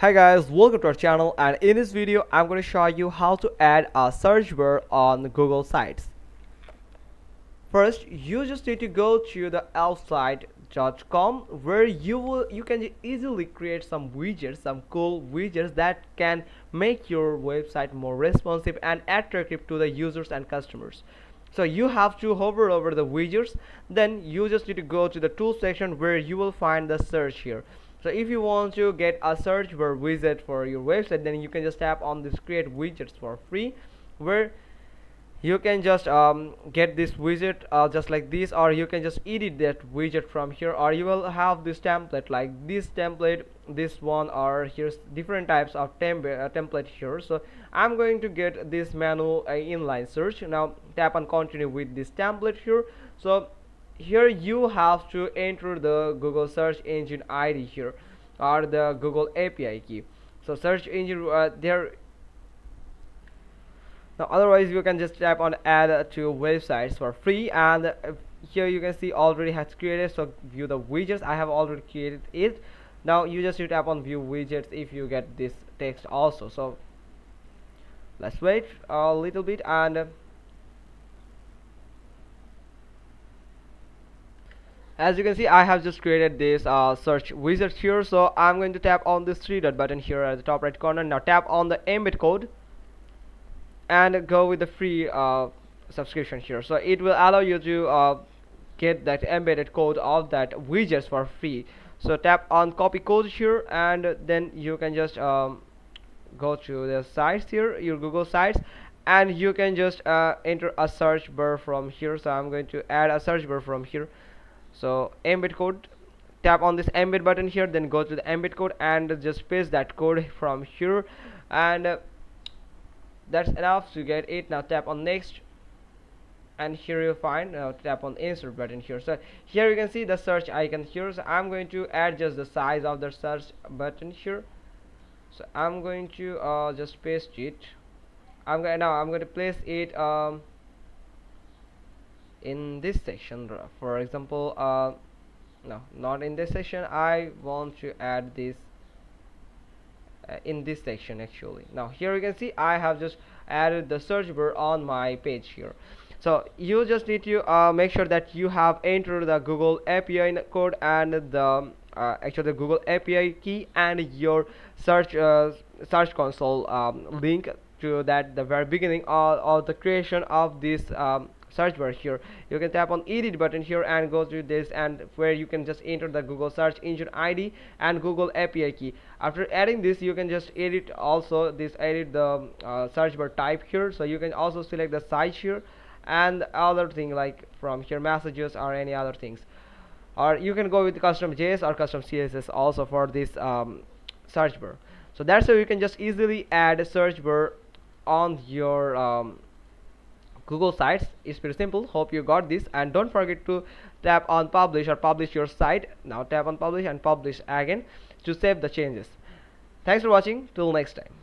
Hi guys, welcome to our channel, and in this video I'm going to show you how to add a search bar on Google Sites. First, you just need to go to the elfsite.com where you can easily create some widgets, some cool widgets that can make your website more responsive and attractive to the users and customers. So you have to hover over the widgets, then you just need to go to the tools section where you will find the search here. So if you want to get a search bar widget for your website, then you can just tap on this create widgets for free, where you can just get this widget just like this, or you can just edit that widget from here, or you will have this template like this template, this one, or here's different types of template here. So I'm going to get this manual inline search. Now tap on continue with this template here. So here you have to enter the Google search engine ID here, or the Google API key. So search engine there. Now otherwise you can just tap on add to websites for free, and here you can see already has created. So view the widgets, I have already created it. Now you just need to tap on view widgets if you get this text also. So let's wait a little bit, and as you can see I have just created this search widget here. So I'm going to tap on this three dot button here at the top right corner. Now tap on the embed code and go with the free subscription here. So it will allow you to get that embedded code of that widgets for free. So tap on copy code here, and then you can just go to the sites here, your Google sites, and you can just enter a search bar from here. So I'm going to add a search bar from here. So embed code, tap on this embed button here, then go to the embed code and just paste that code from here, and that's enough to get it. Now tap on next, and here you find tap on insert button here. So here you can see the search icon here. So I'm going to adjust the size of the search button here. So I'm going to just paste it. I'm going to place it in this section. For example, no, not in this section. I want to add this in this section actually. Now here you can see I have just added the search bar on my page here. So you just need to make sure that you have entered the Google API code and the actually the Google API key and your search console link to that the very beginning of the creation of this search bar here. You can tap on edit button here and go to this, and where you can just enter the Google search engine ID and Google API key. After adding this, you can just edit also this, edit the search bar type here. So you can also select the size here and other thing like from here messages or any other things, or you can go with custom JS or custom CSS also for this search bar. So that's how you can just easily add a search bar on your Google sites. It's pretty simple. Hope you got this, and don't forget to tap on publish or publish your site. Now tap on publish and publish again to save the changes. Thanks for watching. Till next time.